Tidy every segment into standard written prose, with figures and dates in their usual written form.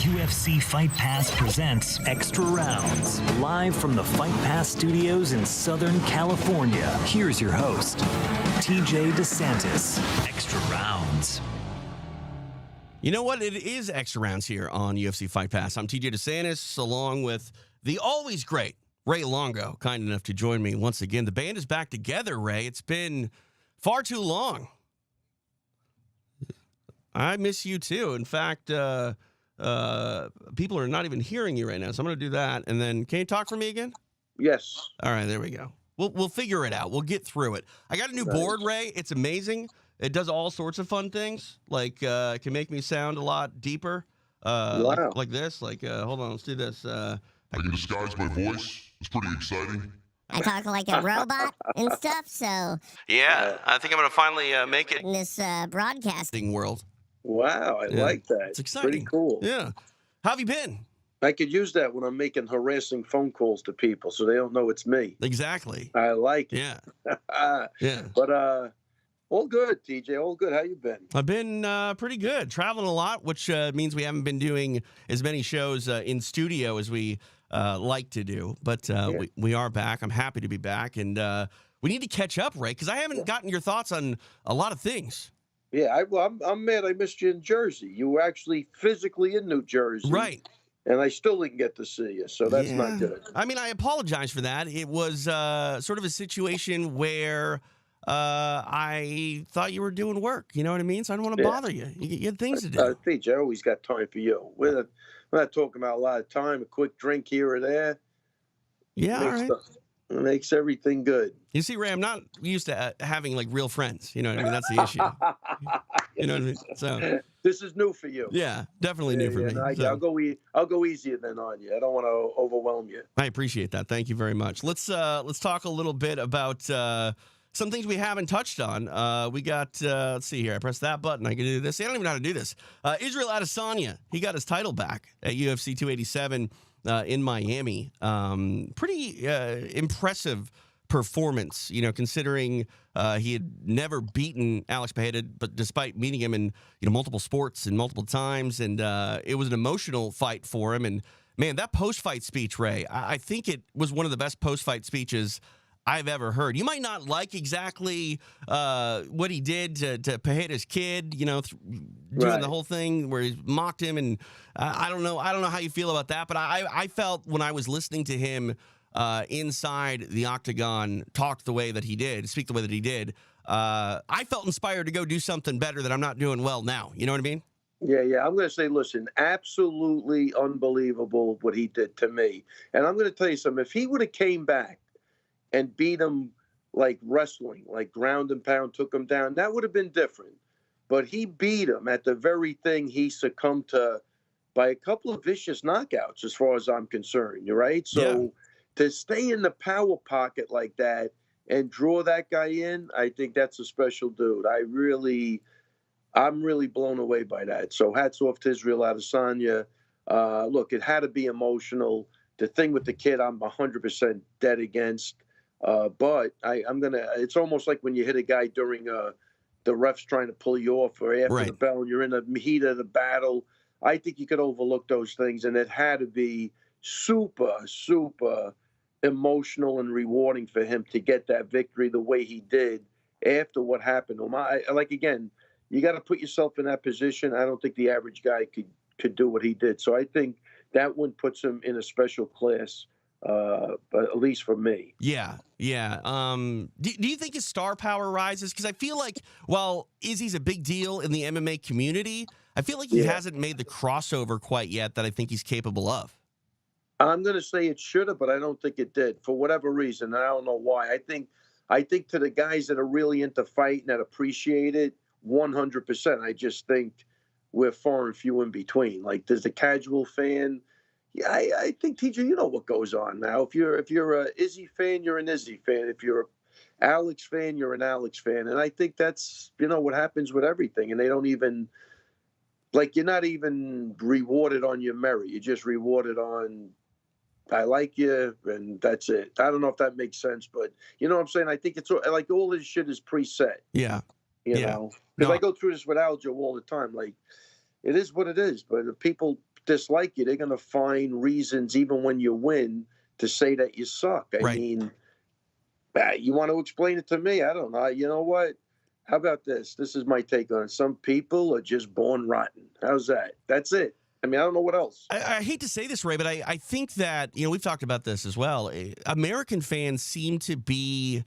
UFC Fight Pass presents Extra Rounds, live from the Fight Pass studios in Southern California. Here's your host, TJ DeSantis. Extra Rounds. You know what? It is Extra Rounds here on UFC Fight Pass. I'm TJ DeSantis, along with the always great Ray Longo, kind enough to join me once again. The band is back together, Ray. It's been far too long. I miss you, too. In fact, people are not even hearing you right now, so I'm going to do that. And then, can you talk for me again? Yes. All right, there we go. We'll figure it out. We'll get through it. I got a new board, Ray. It's amazing. It does all sorts of fun things, like it can make me sound a lot deeper, Wow. like this. Hold on, let's do this. I can disguise my voice. It's pretty exciting. I talk like a robot and stuff, so... Yeah, I think I'm going to finally make it in this broadcasting world. Wow, I like that. It's exciting. Pretty cool. Yeah. How have you been? I could use that when I'm making harassing phone calls to people so they don't know it's me. Exactly. I like it. Yeah. Yeah. But all good, TJ. All good. How you been? I've been pretty good. Traveling a lot, which means we haven't been doing as many shows in studio as we like to do. But we are back. I'm happy to be back. And we need to catch up, Ray, because I haven't gotten your thoughts on a lot of things. Yeah, I'm mad I missed you in Jersey. You were actually physically in New Jersey. Right. And I still didn't get to see you, so that's not good. I mean, I apologize for that. It was sort of a situation where I thought you were doing work. You know what I mean? So I don't want to bother you. You had things to do. TJ, I always got time for you. We're not talking about a lot of time, a quick drink here or there. Yeah, all right. It makes everything good. You see, Ray, I'm not used to having like real friends. You know what I mean? That's the issue. You know what I mean? So this is new for you. Yeah, definitely new for me. No, I'll go easier than on you. I don't want to overwhelm you. I appreciate that. Thank you very much. Let's talk a little bit about some things we haven't touched on. We got let's see here. I press that button. I can do this. I don't even know how to do this. Israel Adesanya. He got his title back at UFC 287 in Miami. Pretty impressive performance, you know, considering he had never beaten Alex Pereira, but despite meeting him in multiple sports and multiple times, and it was an emotional fight for him. And man, that post-fight speech, Ray, I think it was one of the best post-fight speeches I've ever heard. You might not like exactly what he did to Pereira's kid, doing the whole thing where he mocked him, and I don't know how you feel about that, but I felt when I was listening to him inside the octagon speak the way that he did, I felt inspired to go do something better that I'm not doing well now. You know what I mean? Yeah. I'm going to say, listen, absolutely unbelievable what he did to me. And I'm going to tell you something. If he would have came back and beat him like wrestling, like ground and pound, took him down, that would have been different. But he beat him at the very thing he succumbed to by a couple of vicious knockouts, as far as I'm concerned. You're right. So to stay in the power pocket like that and draw that guy in, I think that's a special dude. I'm really blown away by that. So hats off to Israel Adesanya. Look, it had to be emotional. The thing with the kid, I'm 100% dead against. But it's almost like when you hit a guy during the refs trying to pull you off or after the bell and you're in the heat of the battle. I think you could overlook those things, and it had to be super, super emotional and rewarding for him to get that victory the way he did after what happened to him. Again, you got to put yourself in that position. I don't think the average guy could do what he did. So I think that one puts him in a special class. But at least for me. Yeah. Do you think his star power rises? Because I feel like while Izzy's a big deal in the MMA community, I feel like he hasn't made the crossover quite yet that I think he's capable of. I'm going to say it should have, but I don't think it did for whatever reason. I don't know why. I think to the guys that are really into fighting that appreciate it, 100%. I just think we're far and few in between. Like, there's the casual fan. Yeah, I think, TJ, you know what goes on now. If you're a Izzy fan, you're an Izzy fan. If you're an Alex fan, you're an Alex fan. And I think that's, what happens with everything. And they don't even, you're not even rewarded on your merit. You're just rewarded on, I like you, and that's it. I don't know if that makes sense, but you know what I'm saying? I think it's like all this shit is preset. Yeah. You know? Because I go through this with Aljo all the time. Like, it is what it is. But if people dislike you, they're going to find reasons, even when you win, to say that you suck. I mean, you want to explain it to me? I don't know. You know what? How about this? This is my take on it. Some people are just born rotten. How's that? That's it. I mean, I don't know what else. I hate to say this, Ray, but I think that, we've talked about this as well. American fans seem to be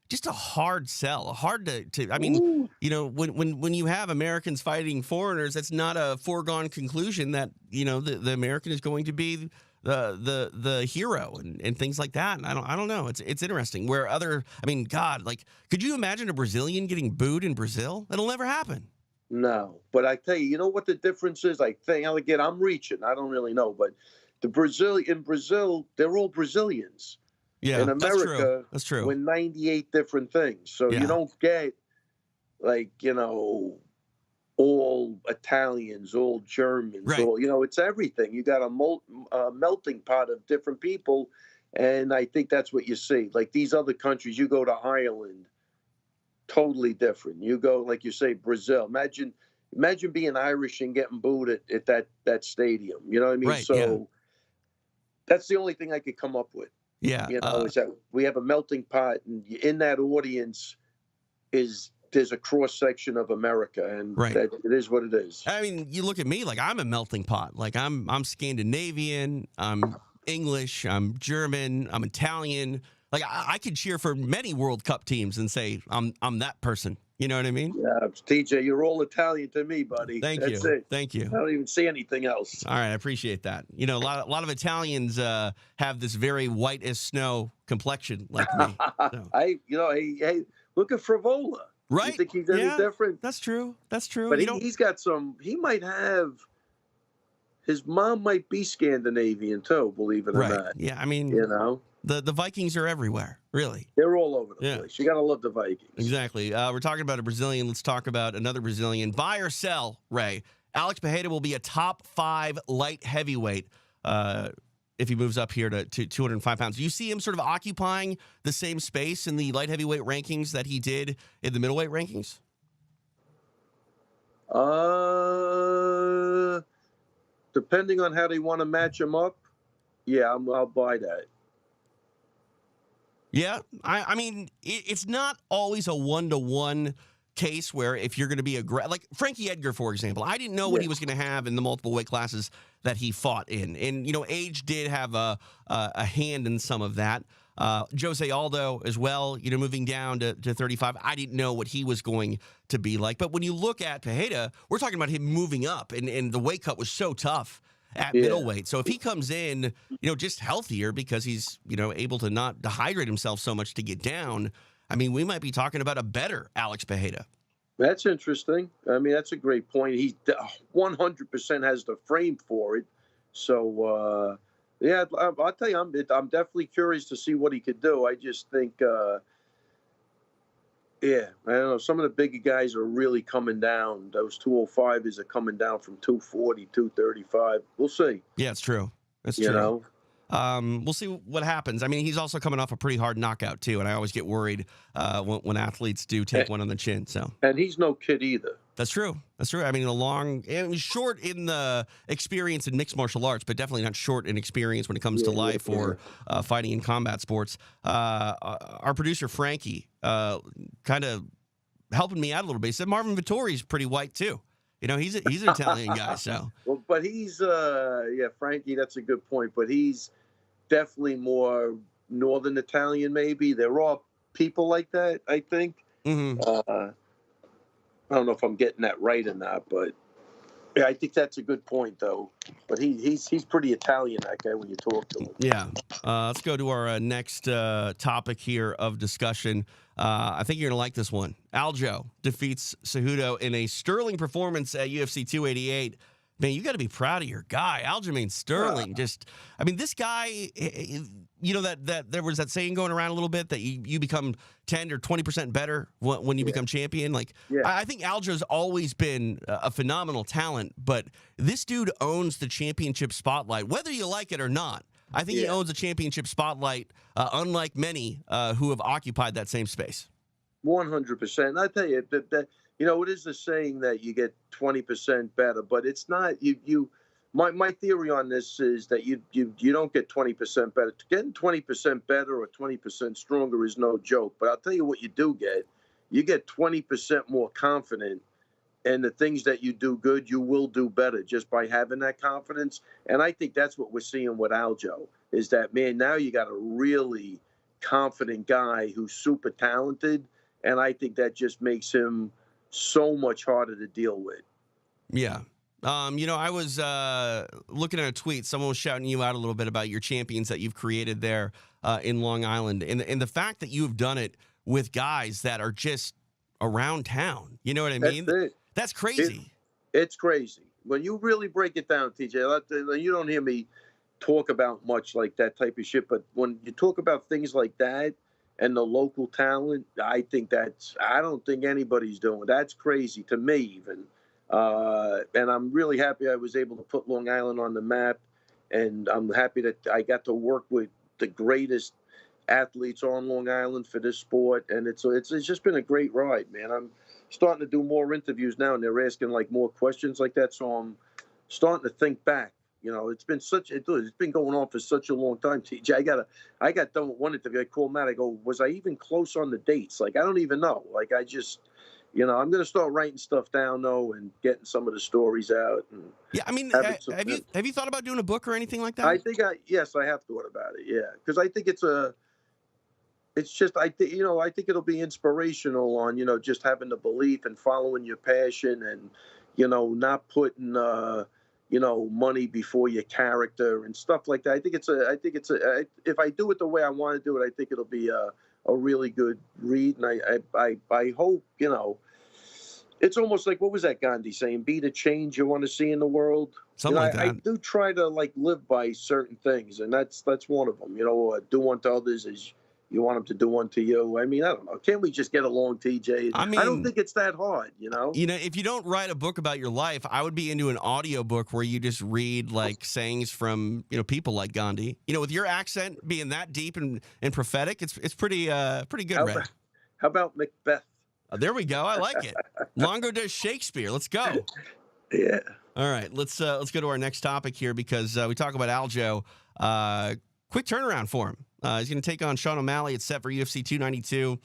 just a hard sell, hard to I mean, when you have Americans fighting foreigners, that's not a foregone conclusion that, the American is going to be the hero and things like that. And I don't know. It's interesting where God, like, could you imagine a Brazilian getting booed in Brazil? That'll never happen. No, but I tell you, you know what the difference is? I think, again, I'm reaching. I don't really know, but in Brazil, they're all Brazilians. Yeah, in America, that's true. We're 98 different things. So you don't get, like, all Italians, all Germans, all, it's everything. You got a melting pot of different people. And I think that's what you see. Like these other countries, you go to Ireland, totally different. You go, like you say, Brazil. Imagine being Irish and getting booed at that stadium. You know what I mean? So that's the only thing I could come up with. Yeah. Is that we have a melting pot, and in that audience there's a cross section of America, and that it is what it is. I mean, you look at me, like I'm a melting pot. Like I'm Scandinavian, I'm English, I'm German, I'm Italian. Like I could cheer for many World Cup teams and say I'm that person. You know what I mean? Yeah, TJ, you're all Italian to me, buddy. That's you. It. Thank you. I don't even see anything else. All right, I appreciate that. A lot of Italians have this very white as snow complexion, like me. So. Hey, look at Frivola. Right? You think he's any different? That's true. But he's got some. He might have. His mom might be Scandinavian too. Believe it or not. Yeah, I mean, The Vikings are everywhere, really. They're all over the place. You got to love the Vikings. Exactly. We're talking about a Brazilian. Let's talk about another Brazilian. Buy or sell, Ray. Alex Pereira will be a top 5 light heavyweight if he moves up here to 205 pounds. Do you see him sort of occupying the same space in the light heavyweight rankings that he did in the middleweight rankings? Depending on how they want to match him up, I'll buy that. Yeah, I mean, it's not always a 1-to-1 case where if you're going to be like Frankie Edgar, for example, I didn't know what he was going to have in the multiple weight classes that he fought in. And, age did have a hand in some of that. Jose Aldo as well, moving down to 35. I didn't know what he was going to be like. But when you look at Pereira, we're talking about him moving up, and the weight cut was so tough at middleweight. So if he comes in, just healthier because he's, able to not dehydrate himself so much to get down, I mean, we might be talking about a better Alex Pereira. That's interesting. I mean, that's a great point. He 100% has the frame for it. So, I'll tell you, I'm definitely curious to see what he could do. I just think, I don't know. Some of the bigger guys are really coming down. Those 205s are coming down from 240, 235. We'll see. Yeah, it's true. It's true. We'll see what happens. I mean, he's also coming off a pretty hard knockout, too, and I always get worried when athletes do take one on the chin. So, and he's no kid either. That's true. I mean, and short in the experience in mixed martial arts, but definitely not short in experience when it comes to life or fighting in combat sports. Our producer, Frankie, kind of helping me out a little bit. He said Marvin Vittori's pretty white, too. He's an Italian guy, so. Well, but he's, Frankie, that's a good point. But he's definitely more Northern Italian, maybe. They're all people like that, I think. Mm-hmm. I don't know if I'm getting that right or not, but I think that's a good point, though. But he's pretty Italian, that guy, when you talk to him. Yeah. Let's go to our next topic here of discussion. I think you're going to like this one. Aljo defeats Cejudo in a sterling performance at UFC 288. Man, you got to be proud of your guy, Aljamain Sterling. This guy, that there was that saying going around a little bit that you become 10 or 20% better when you become champion. I think Aljo's always been a phenomenal talent, but this dude owns the championship spotlight, whether you like it or not. I think he owns a championship spotlight, unlike many who have occupied that same space. 100%. I tell you that it is the saying that you get 20% better, but it's not. my theory on this is that you don't get 20% better. Getting 20% better or 20% stronger is no joke. But I'll tell you what you do get. You get 20% more confident, and the things that you do good, you will do better just by having that confidence. And I think that's what we're seeing with Aljo, is that, man, now you got a really confident guy who's super talented, and I think that just makes him so much harder to deal with. Yeah. I was looking at a tweet. Someone was shouting you out a little bit about your champions that you've created there in Long Island. And the fact that you've done it with guys that are just around town. You know what I mean? That's crazy. It's crazy. When you really break it down, TJ, you don't hear me talk about much like that type of shit. But when you talk about things like that and the local talent, I don't think anybody's doing it. That's crazy to me even. And I'm really happy I was able to put Long Island on the map, and I'm happy that I got to work with the greatest athletes on Long Island for this sport, and it's just been a great ride, man. I'm starting to do more interviews now, and they're asking like more questions like that, so I'm starting to think back. It's been going on for such a long time, TJ. I got done with one interview. I called Matt. I go, was I even close on the dates? Like, I don't even know. Like, I just. I'm going to start writing stuff down, though, and getting some of the stories out. Yeah, I mean, have you thought about doing a book or anything like that? Yes, I have thought about it. Yeah, because I think I think it'll be inspirational on, just having the belief and following your passion and, not putting, money before your character and stuff like that. I think if I do it the way I want to do it, I think it'll be a really good read, and I hope, it's almost like, what was that Gandhi saying? Be the change you want to see in the world. Something like that. I do try to live by certain things, and that's one of them. Do unto others as you want them to do unto you. I mean, I don't know. Can't we just get along, TJ? I don't think it's that hard, If you don't write a book about your life, I would be into an audio book where you just read sayings from people like Gandhi. With your accent being that deep and prophetic, it's pretty good, Red. How about Macbeth? There we go. I like it. Longo does Shakespeare. Let's go. Yeah. All right. Let's go to our next topic here because we talk about Aljo. Quick turnaround for him. He's going to take on Sean O'Malley. It's set for UFC 292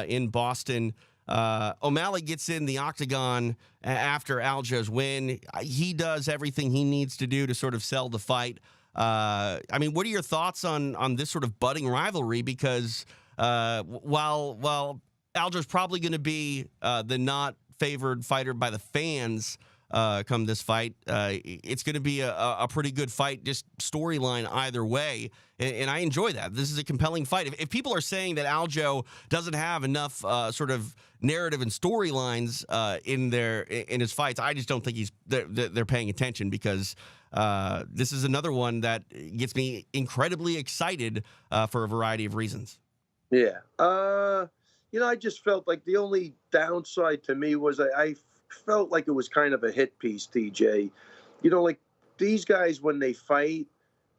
in Boston. O'Malley gets in the octagon after Aljo's win. He does everything he needs to do to sort of sell the fight. What are your thoughts on this sort of budding rivalry? Because while Aljo's probably going to be the not favored fighter by the fans come this fight, it's going to be a pretty good fight, just storyline either way. And I enjoy that. This is a compelling fight. If people are saying that Aljo doesn't have enough sort of narrative and storylines in his fights, I just don't think they're paying attention because this is another one that gets me incredibly excited for a variety of reasons. Yeah. I just felt like the only downside to me was I felt like it was kind of a hit piece, TJ. Like these guys, when they fight,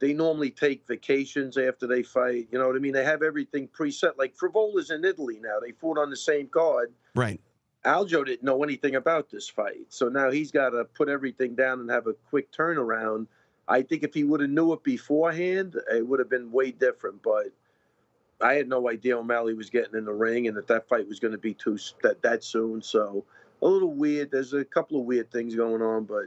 they normally take vacations after they fight. You know what I mean? They have everything preset. Like Frivola's in Italy now. They fought on the same card. Right. Aljo didn't know anything about this fight. So now he's got to put everything down and have a quick turnaround. I think if he would have knew it beforehand, it would have been way different. But I had no idea O'Malley was getting in the ring and that fight was going to be that soon. So a little weird. There's a couple of weird things going on, but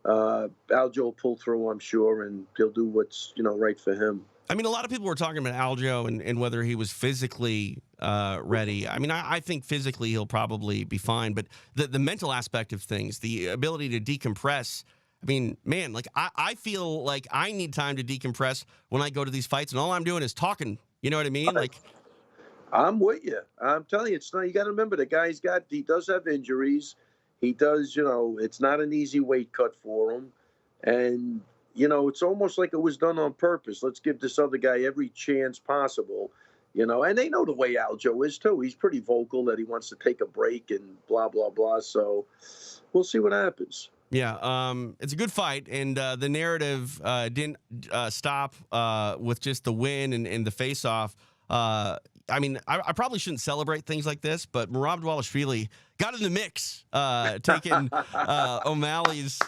Aljo will pull through, I'm sure, and he'll do what's right for him. A lot of people were talking about Aljo and whether he was physically ready. I think physically he'll probably be fine, but the mental aspect of things, the ability to decompress. I feel like I need time to decompress when I go to these fights, and all I'm doing is talking. You know what I mean? I'm with you. I'm telling you, you got to remember he does have injuries. He does, it's not an easy weight cut for him. And, it's almost like it was done on purpose. Let's give this other guy every chance possible, and they know the way Aljo is too. He's pretty vocal that he wants to take a break and blah, blah, blah. So we'll see what happens. Yeah, it's a good fight, and the narrative didn't stop with just the win and the face-off. I mean, I probably shouldn't celebrate things like this, but Merab Dvalishvili got in the mix, taking O'Malley's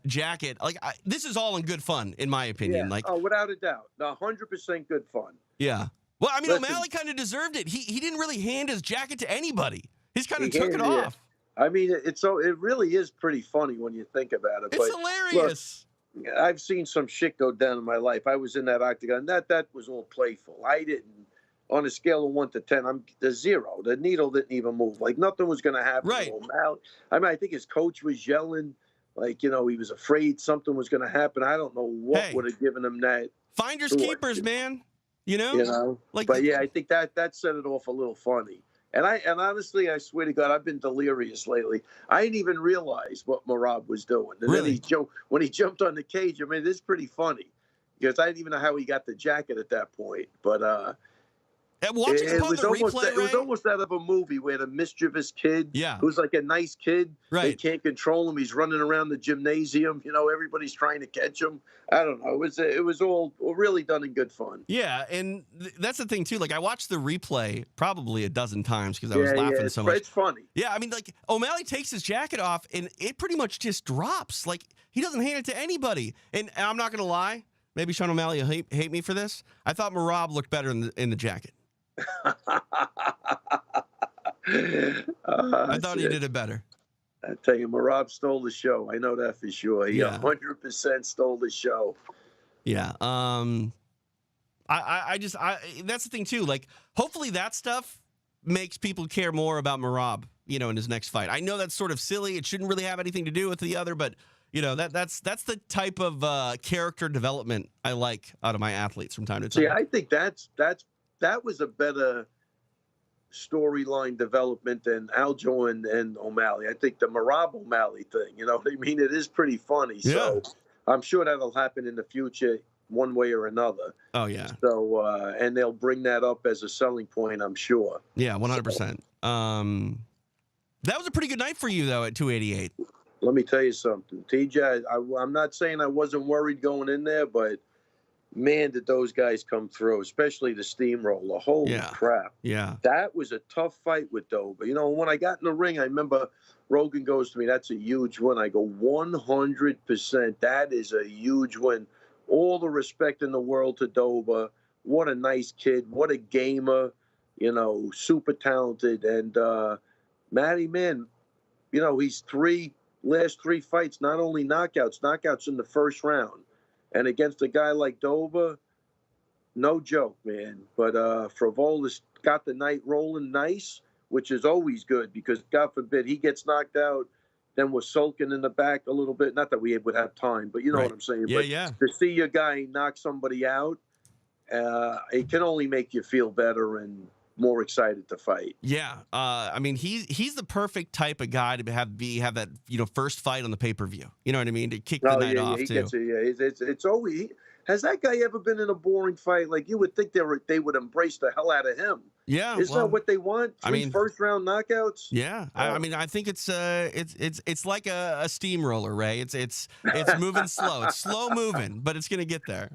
jacket. Like, this is all in good fun, in my opinion. Yeah. Like, Oh, without a doubt. 100% good fun. yeah. Well, I mean, Listen, O'Malley kind of deserved it. He didn't really hand his jacket to anybody. He's kind of He took it handed it. off. I mean, it really is pretty funny when you think about it. It's but hilarious. Look, I've seen some shit go down in my life. I was in that octagon. That was all playful. I didn't. On a scale of 1 to 10, I'm the 0. The needle didn't even move. Like nothing was going to happen. Right. To O'Malley. I mean, I think his coach was yelling, like he was afraid something was going to happen. I don't know what would have given him that. Finders keepers, man. You know. Like, but yeah, I think that set it off a little funny. And honestly, I swear to God, I've been delirious lately. I didn't even realize what Merab was doing. And really? Then when he jumped on the cage, I mean, it's pretty funny because I didn't even know how he got the jacket at that point. But watching it was replay, almost out of a movie where the mischievous kid, yeah, who's like a nice kid, right? They can't control him. He's running around the gymnasium. Everybody's trying to catch him. I don't know. It was all really done in good fun. Yeah, and that's the thing too. Like I watched the replay probably a dozen times because I was laughing so much. It's funny. Yeah, I mean, like O'Malley takes his jacket off and it pretty much just drops. Like he doesn't hand it to anybody. And I'm not gonna lie. Maybe Sean O'Malley will hate me for this. I thought Merab looked better in the jacket. I thought he did it better. I tell you, Merab stole the show. I know that for sure. He 100% stole the show. Yeah. I that's the thing too. Like, hopefully that stuff makes people care more about Merab, in his next fight. I know that's sort of silly. It shouldn't really have anything to do with the other, but that's the type of character development I like out of my athletes from time to time. See, I think that was a better storyline development than Aljo and O'Malley. I think the Merab O'Malley thing, you know what I mean? It is pretty funny. Yeah. So I'm sure that'll happen in the future one way or another. Oh, yeah. So, and they'll bring that up as a selling point, I'm sure. Yeah, 100%. That was a pretty good night for you, though, at 288. Let me tell you something. TJ, I'm not saying I wasn't worried going in there, but man, did those guys come through, especially the steamroller. Holy crap. Yeah. That was a tough fight with Dober. When I got in the ring, I remember Rogan goes to me, that's a huge win. I go, 100%. That is a huge win. All the respect in the world to Dober. What a nice kid. What a gamer. Super talented. And Matty, man, he's last three fights, not only knockouts in the first round. And against a guy like Dober, no joke, man. But Frivola got the night rolling nice, which is always good because, God forbid, he gets knocked out, then we're sulking in the back a little bit. Not that we would have time, but you know what I'm saying. Yeah, but to see your guy knock somebody out, it can only make you feel better and more excited to fight. Yeah. I mean, he's the perfect type of guy to have that, first fight on the pay-per-view. You know what I mean? To kick the night off, he too. Gets it, it's always... Has that guy ever been in a boring fight? Like, you would think they would embrace the hell out of him. Yeah. Isn't that what they want? Three first-round knockouts? Yeah. I mean, I think it's like a steamroller, Ray. It's moving slow. It's slow moving, but it's going to get there.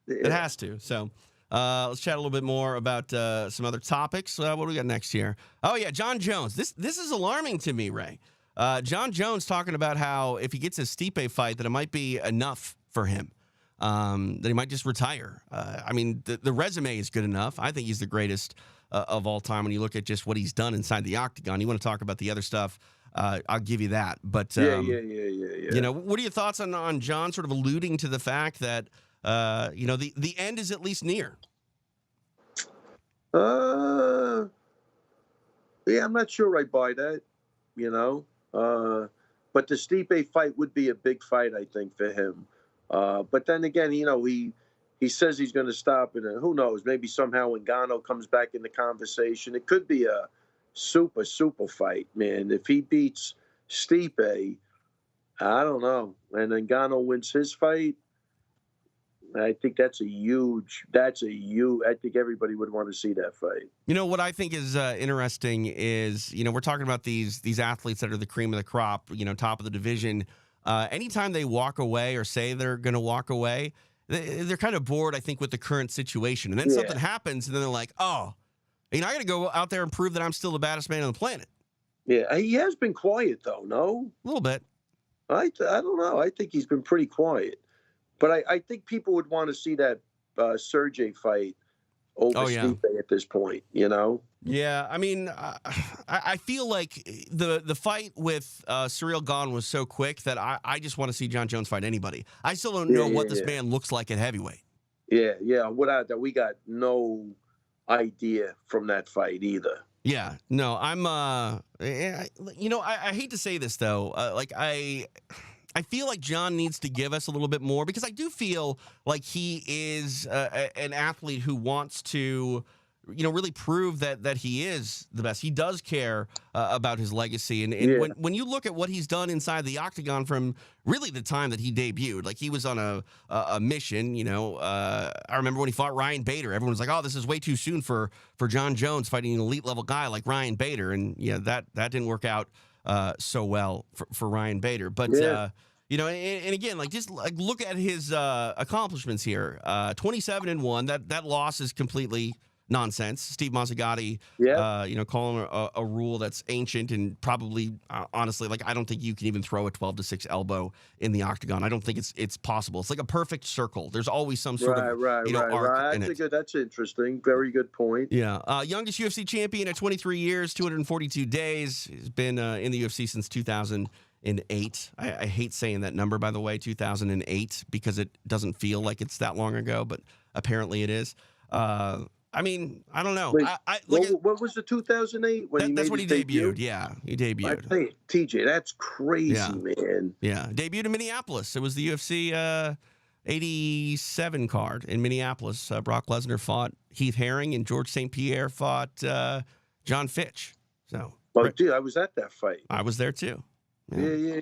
Yeah. It has to. So... let's chat a little bit more about some other topics. What do we got next here? Oh, yeah, Jon Jones. This is alarming to me, Ray. Jon Jones talking about how if he gets a Stipe fight, that it might be enough for him, that he might just retire. I mean, the resume is good enough. I think he's the greatest of all time when you look at just what he's done inside the octagon. You want to talk about the other stuff, I'll give you that. But, yeah. What are your thoughts on Jon sort of alluding to the fact that, the end is at least near? Yeah, I'm not sure I buy that, but the Stipe fight would be a big fight, I think, for him. But then again, he says he's going to stop it, and who knows, maybe somehow Ngannou comes back in the conversation. It could be a super, super fight, man. If he beats Stipe, I don't know, and Ngannou wins his fight, I think I think everybody would want to see that fight. What I think is interesting is, we're talking about these athletes that are the cream of the crop, top of the division. Anytime they walk away or say they're going to walk away, they're kind of bored, I think, with the current situation. And then something happens, and then they're like, oh, I got to go out there and prove that I'm still the baddest man on the planet. Yeah, he has been quiet though. No, A little bit. I don't know. I think he's been pretty quiet, but I think people would want to see that Sergey fight over Stipe at this point. You know? Yeah, I mean, I feel like the fight with Ciryl Gane was so quick that I just want to see Jon Jones fight anybody. I still don't know what this man looks like at heavyweight. Yeah. Without that, we got no idea from that fight either. Yeah, no, I'm, I hate to say this though, I feel like Jon needs to give us a little bit more because I do feel like he is an athlete who wants to, really prove that he is the best. He does care about his legacy. And when you look at what he's done inside the octagon from really the time that he debuted, like he was on a mission, I remember when he fought Ryan Bader, everyone was like, oh, this is way too soon for Jon Jones fighting an elite level guy like Ryan Bader. And that didn't work out so well for Ryan Bader. But, and again, just look at his accomplishments here. 27-1. That loss is completely nonsense. Steve Mazzagatti, calling a rule that's ancient and probably, honestly, I don't think you can even throw a 12-6 elbow in the octagon. I don't think it's possible. It's like a perfect circle. There's always some sort of arc in it. That's interesting. Very good point. Yeah. Youngest UFC champion at 23 years, 242 days. He's been in the UFC since 2008. I hate saying that number, by the way, 2008, because it doesn't feel like it's that long ago, but apparently it is. I mean, I don't know. Wait, what was the 2008? That's when he debuted. Yeah, he debuted. I think, TJ, that's crazy, man. Yeah, debuted in Minneapolis. It was the UFC 87 card in Minneapolis. Brock Lesnar fought Heath Herring, and George St. Pierre fought John Fitch. So, dude, I was at that fight. I was there too. Yeah.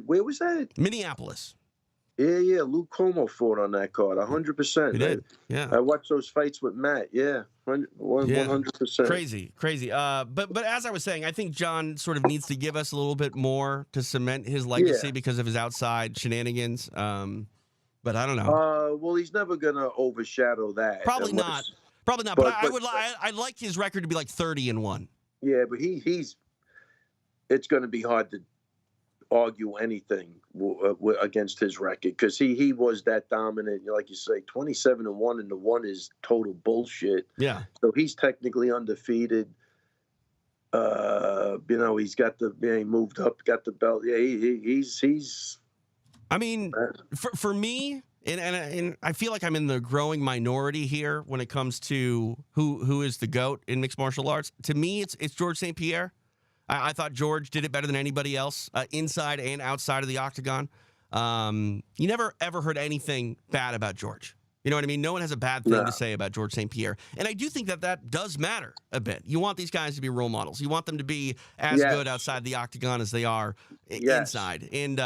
Where was that? Minneapolis. Yeah. Luke Como fought on that card, 100%. He did. Yeah. I watched those fights with Matt. Yeah, 100%. Crazy. But as I was saying, I think Jon sort of needs to give us a little bit more to cement his legacy because of his outside shenanigans. But I don't know. Well, he's never gonna overshadow that. Probably not. But I'd like his record to be like 30-1. Yeah, but he's. It's gonna be hard to argue anything against his record because he was that dominant. Like you say, 27-1, and the 1 is total bullshit. Yeah. So he's technically undefeated. He's got he moved up, got the belt. Yeah, he's. I mean, for me, and I feel like I'm in the growing minority here when it comes to who is the GOAT in mixed martial arts. To me, it's George St. Pierre. I thought George did it better than anybody else, inside and outside of the octagon. You never, ever heard anything bad about George. You know what I mean? No one has a bad thing to say about George St. Pierre. And I do think that does matter a bit. You want these guys to be role models. You want them to be as good outside the octagon as they are inside. And,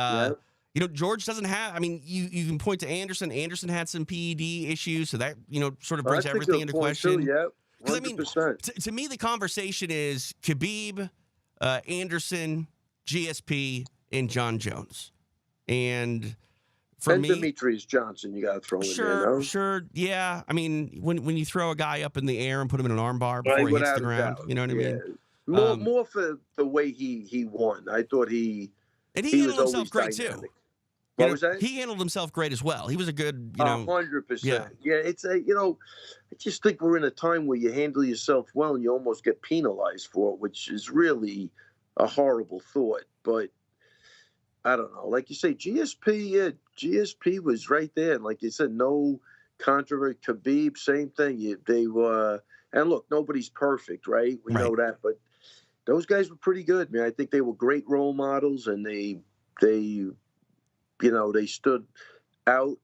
George doesn't have, I mean, you can point to Anderson. Anderson had some PED issues, so that, sort of brings everything into question. Yeah, 100%. Because, I mean, to me, the conversation is Khabib, Anderson, GSP, and Jon Jones. And for me, Demetrius Johnson, you got to throw in there. No? Sure, yeah. I mean, when you throw a guy up in the air and put him in an arm bar before he hits the ground, you know what I mean? More for the way he won. I thought he handled himself great dynamic. too. What was that? He handled himself great as well. He was a good, 100%. Yeah, it's I just think we're in a time where you handle yourself well and you almost get penalized for it, which is really a horrible thought. But I don't know. Like you say, GSP was right there. And like you said, no controversy. Khabib, same thing. They were, and look, nobody's perfect, right? We know that, but those guys were pretty good, man. I think they were great role models, and they stood out,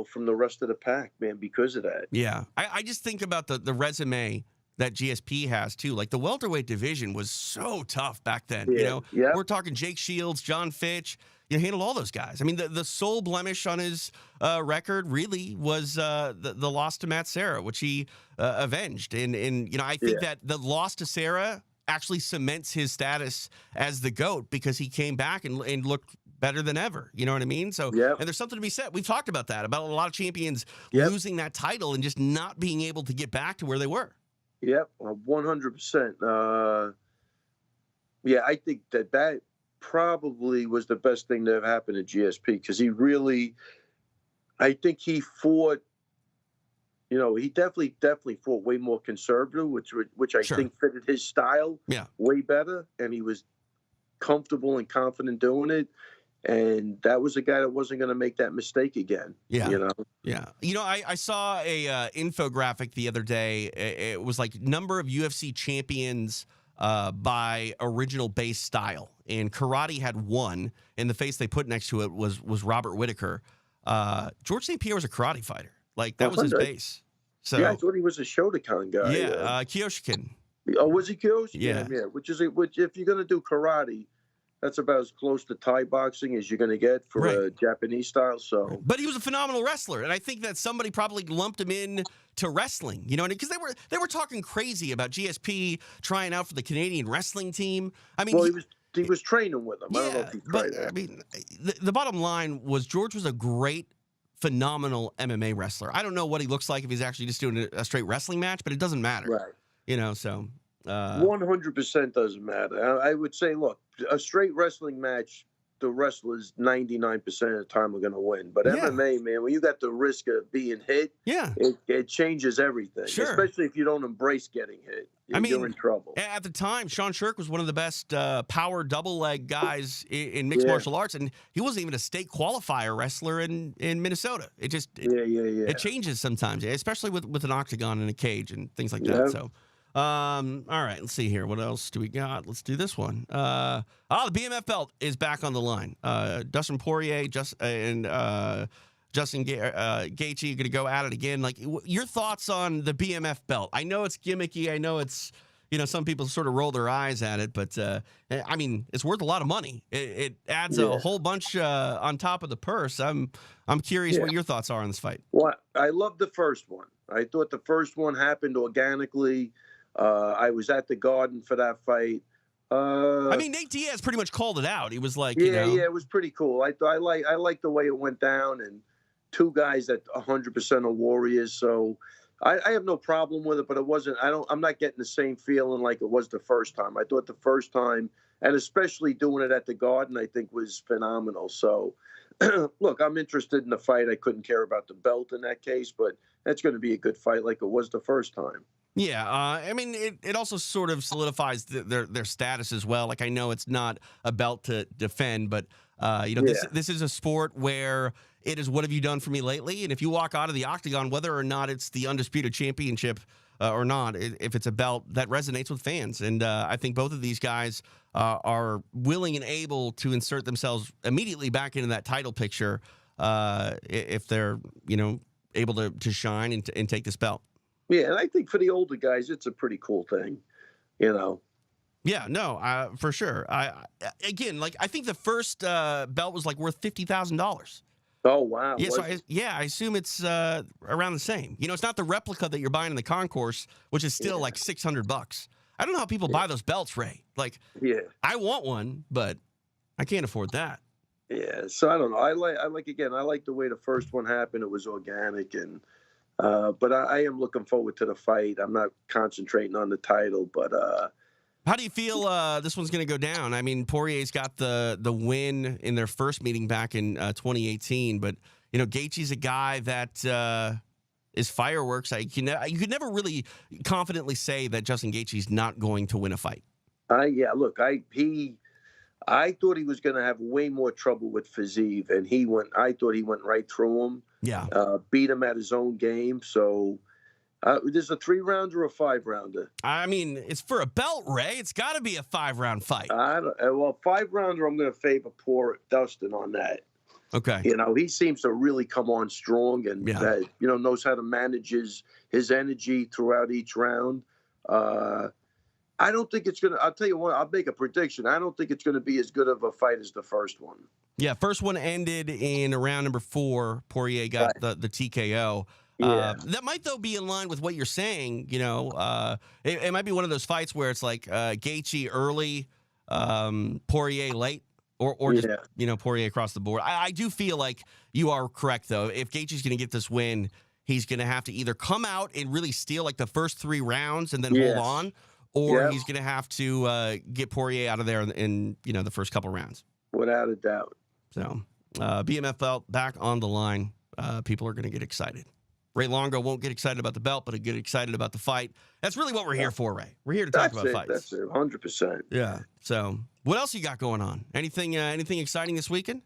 from the rest of the pack, man, because of that. Yeah. I just think about the resume that GSP has, too. Like, the welterweight division was so tough back then, We're talking Jake Shields, John Fitch. You handled all those guys. I mean, the sole blemish on his record really was the loss to Matt Serra, which he avenged. And I think that the loss to Serra actually cements his status as the GOAT because he came back and looked better than ever. You know what I mean? So, and there's something to be said. We've talked about that, about a lot of champions losing that title and just not being able to get back to where they were. Yep, 100%. Yeah, I think that probably was the best thing that have happened to GSP because he really, I think he fought. He definitely fought way more conservative, which I Sure. think fitted his style way better, and he was comfortable and confident doing it. And that was a guy that wasn't going to make that mistake again. Yeah. Yeah. I saw a infographic the other day. It was like number of UFC champions by original base style. And karate had one, and the face they put next to it was Robert Whittaker. George St. Pierre was a karate fighter. Like, that was his base. So yeah, I thought he was a Shotokan guy. Yeah, Kyokushin. Oh, was he Kyokushin? Yeah. Which if you're going to do karate, that's about as close to Thai boxing as you're going to get for a Japanese style. So, but he was a phenomenal wrestler, and I think that somebody probably lumped him in to wrestling. Because they were talking crazy about GSP trying out for the Canadian wrestling team. I mean, he was training with them. Yeah, I don't know if he tried that. I mean, the bottom line was George was a great, phenomenal MMA wrestler. I don't know what he looks like if he's actually just doing a straight wrestling match, but it doesn't matter. Right. So 100% doesn't matter. I would say, look, a straight wrestling match, the wrestlers 99% of the time are going to win. But MMA, man, when you got the risk of being hit, it changes everything. Sure. Especially if you don't embrace getting hit. You're in trouble. At the time, Sean Shirk was one of the best power double leg guys in mixed martial arts, and he wasn't even a state qualifier wrestler in Minnesota. It changes sometimes, especially with an octagon and a cage and things like that. So. All right, let's see here. What else do we got? Let's do this one. The BMF belt is back on the line. Dustin Poirier and Justin Gaethje are going to go at it again. Like, your thoughts on the BMF belt? I know it's gimmicky. I know it's, some people sort of roll their eyes at it, but I mean, it's worth a lot of money. It adds a whole bunch on top of the purse. I'm curious what your thoughts are on this fight. Well, I love the first one. I thought the first one happened organically. I was at the Garden for that fight. I mean, Nate Diaz pretty much called it out. He was like, it was pretty cool. I like the way it went down, and two guys that 100% are warriors. So I have no problem with it, but it wasn't. I'm not getting the same feeling like it was the first time. I thought the first time, and especially doing it at the Garden, I think was phenomenal. So, look, I'm interested in the fight. I couldn't care about the belt in that case, but that's going to be a good fight like it was the first time. Yeah, I mean, it also sort of solidifies their status as well. Like, I know it's not a belt to defend, but this is a sport where it is what have you done for me lately? And if you walk out of the octagon, whether or not it's the undisputed championship or not, if it's a belt, that resonates with fans. And I think both of these guys are willing and able to insert themselves immediately back into that title picture if they're able to shine and take this belt. Yeah, and I think for the older guys, it's a pretty cool thing, Yeah, no, for sure. I think the first belt was like worth $50,000. Oh wow! Yeah, I assume it's around the same. It's not the replica that you're buying in the concourse, which is still like $600. I don't know how people buy those belts, Ray. Like, I want one, but I can't afford that. Yeah, so I don't know. I like the way the first one happened. It was organic and. But I am looking forward to the fight. I'm not concentrating on the title, but how do you feel this one's going to go down? I mean, Poirier's got the win in their first meeting back in 2018, but Gaethje's a guy that is fireworks. You could never really confidently say that Justin Gaethje's not going to win a fight. Look, I thought he was going to have way more trouble with Fiziev, and I thought he went right through him. Yeah. Beat him at his own game. So there's a 3-rounder or a 5-rounder. I mean, it's for a belt, Ray. It's got to be a 5-round fight. 5-rounder, I'm going to favor poor Dustin on that. Okay. He seems to really come on strong and knows how to manage his energy throughout each round. I don't think it's going to – I'll tell you what, I'll make a prediction. I don't think it's going to be as good of a fight as the first one. Yeah, first one ended in round number 4. Poirier got the TKO. That might, though, be in line with what you're saying. It might be one of those fights where it's like Gaethje early, Poirier late, or just, Poirier across the board. I do feel like you are correct, though. If Gaethje's going to get this win – he's going to have to either come out and really steal like the first 3 rounds and then Yes. hold on, or Yep. he's going to have to get Poirier out of there in the first couple rounds. Without a doubt. So BMF belt back on the line. People are going to get excited. Ray Longo won't get excited about the belt, but he'll get excited about the fight. That's really what we're here for, Ray. We're here to talk about fights. That's it, 100%. Yeah. So what else you got going on? Anything exciting this weekend?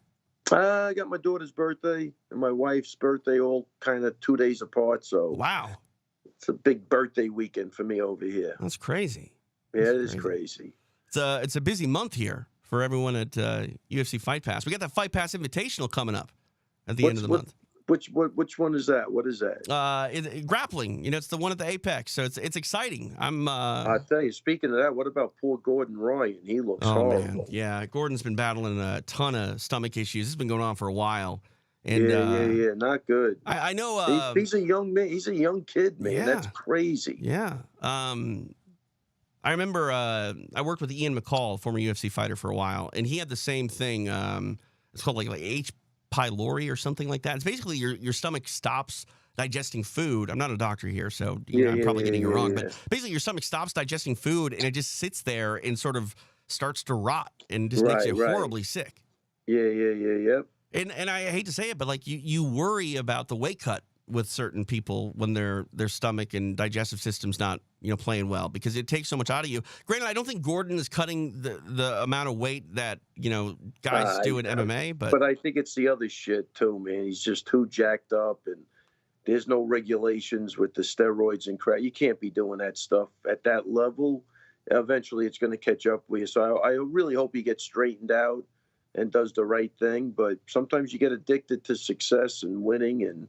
I got my daughter's birthday and my wife's birthday all kind of 2 days apart. So Wow. it's a big birthday weekend for me over here. That's crazy. Yeah, That's it is crazy. It's a busy month here for everyone at UFC Fight Pass. We got that Fight Pass Invitational coming up at the end of the month. Which one is that? What is that? Grappling. It's the one at the Apex, so it's exciting. I tell you, speaking of that, what about poor Gordon Ryan? He looks horrible. Man. Yeah, Gordon's been battling a ton of stomach issues. It's been going on for a while. And yeah, not good. I know he's a young man. He's a young kid, man. Yeah. That's crazy. Yeah. I remember I worked with Ian McCall, former UFC fighter, for a while, and he had the same thing. It's called like H. pylori or something like that. It's basically your stomach stops digesting food. I'm not a doctor here, so I'm probably getting it wrong. But basically, your stomach stops digesting food, and it just sits there and sort of starts to rot and just makes you horribly sick. Yep. And I hate to say it, but like you worry about the weight cut with certain people when their stomach and digestive system's not playing well, because it takes so much out of you. Granted, I don't think Gordon is cutting the amount of weight that guys do in MMA, but I think it's the other shit too, man. He's just too jacked up, and there's no regulations with the steroids and crap. You can't be doing that stuff at that level. Eventually, it's going to catch up with you. So I really hope he gets straightened out and does the right thing. But sometimes you get addicted to success and winning, and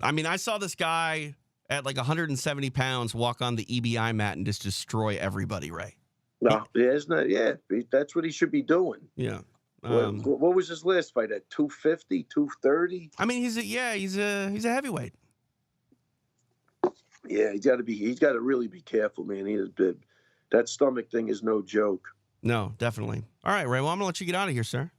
I mean, I saw this guy at like 170 pounds walk on the EBI mat and just destroy everybody, Ray. No, that's what he should be doing. Yeah. What was his last fight at? 250, 230? I mean, he's a heavyweight. Yeah, he's got to really be careful, man. That stomach thing is no joke. No, definitely. All right, Ray. Well, I'm gonna let you get out of here, sir.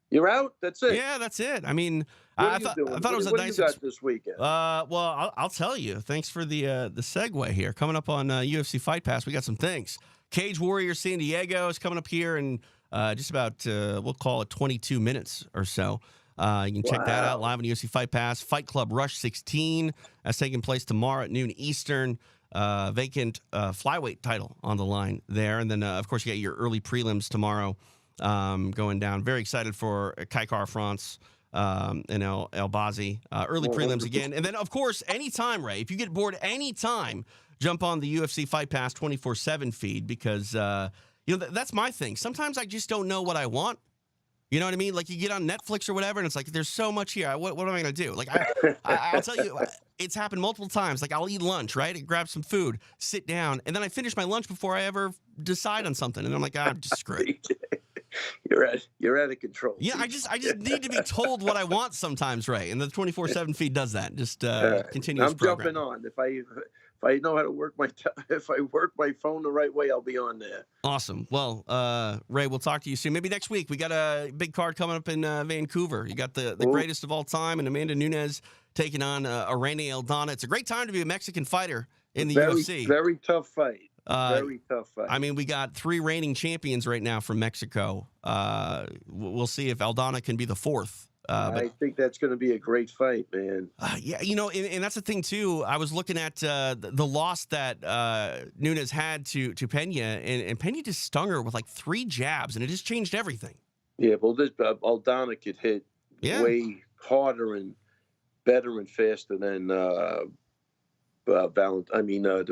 You're out? That's it? Yeah, that's it. I mean, I thought it was a nice. What you got this weekend? Well, I'll tell you. Thanks for the segue here. Coming up on UFC Fight Pass, we got some things. Cage Warrior San Diego is coming up here in just about we'll call it 22 minutes or so. You can check that out live on UFC Fight Pass. Fight Club Rush 16 that's taking place tomorrow at noon Eastern. Vacant flyweight title on the line there, and then of course you got your early prelims tomorrow. Going down. Very excited for Kai Kara France and El Bazi. Early prelims again. And then, of course, anytime, Ray, if you get bored anytime, jump on the UFC Fight Pass 24/7 feed, because, that's my thing. Sometimes I just don't know what I want. You know what I mean? Like, you get on Netflix or whatever, and it's like, there's so much here. What am I going to do? Like, I'll tell you, it's happened multiple times. Like, I'll eat lunch, right? I grab some food, sit down, and then I finish my lunch before I ever decide on something. And I'm like, I'm just screwed. You're out of control. Yeah, I just need to be told what I want sometimes, Ray. And the 24/7 feed does that. Just continuous I'm program. jumping on. If I know how to work if I work my phone the right way, I'll be on there. Awesome. Well, Ray, we'll talk to you soon. Maybe next week. We got a big card coming up in Vancouver. You got the greatest of all time, and Amanda Nunes taking on Irene Aldana. It's a great time to be a Mexican fighter in the UFC. Very tough fight. Very tough fight. I mean, we got 3 reigning champions right now from Mexico. We'll see if Aldana can be the 4th. I think that's going to be a great fight, man. Yeah, and that's the thing, too. I was looking at the loss that Nunes had to Pena, and Pena just stung her with like 3 jabs, and it just changed everything. Yeah, well, this Aldana could hit way harder and better and faster than the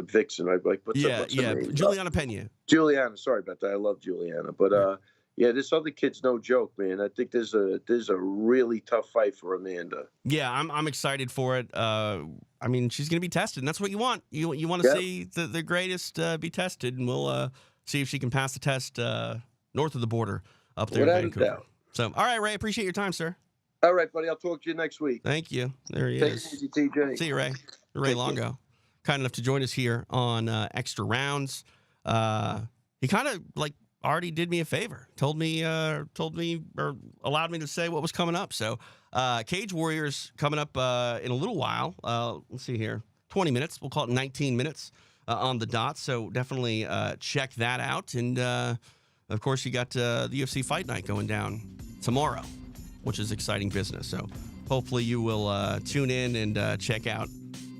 Vixen, right? Like, what's her name? Juliana Pena. Juliana, sorry about that. I love Juliana, but this other kid's no joke, man. I think there's a really tough fight for Amanda. Yeah, I'm excited for it. I mean, she's gonna be tested, and that's what you want. You want to see the greatest be tested, and we'll see if she can pass the test north of the border up there in Vancouver. So, all right, Ray, appreciate your time, sir. All right, buddy. I'll talk to you next week. Thank you. There he Take is. it easy, TJ. See you, Ray. Ray Longo, kind enough to join us here on Extra Rounds. He kind of like already did me a favor, told me or allowed me to say what was coming up. So Cage Warriors coming up in a little while. Let's see here, 20 minutes. We'll call it 19 minutes on the dot. So definitely check that out. And of course, you got the UFC Fight Night going down tomorrow, which is exciting business. So hopefully you will tune in and check out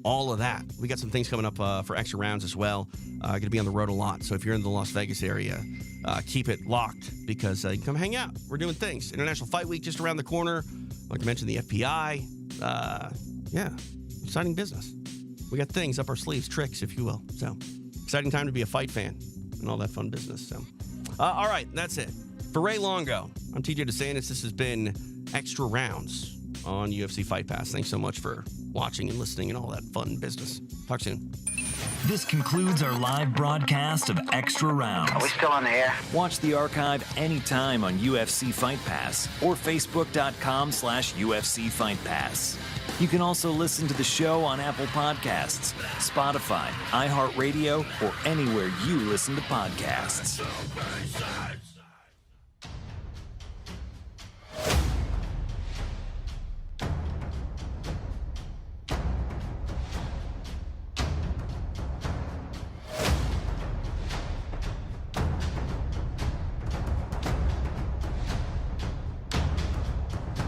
all of that. We got some things coming up for extra rounds as well. Going to be on the road a lot. So if you're in the Las Vegas area, keep it locked because you can come hang out. We're doing things. International Fight Week just around the corner. Like I mentioned, the FPI. Yeah, exciting business. We got things up our sleeves, tricks, if you will. So exciting time to be a fight fan and all that fun business. So, all right, that's it. For Ray Longo, I'm TJ DeSantis. This has been Extra Rounds on UFC Fight Pass. Thanks so much for watching and listening and all that fun business. Talk soon. This concludes our live broadcast of Extra Rounds. Are we still on the air? Watch the archive anytime on UFC Fight Pass or Facebook.com/UFC Fight Pass. You can also listen to the show on Apple Podcasts, Spotify, iHeartRadio, or anywhere you listen to podcasts.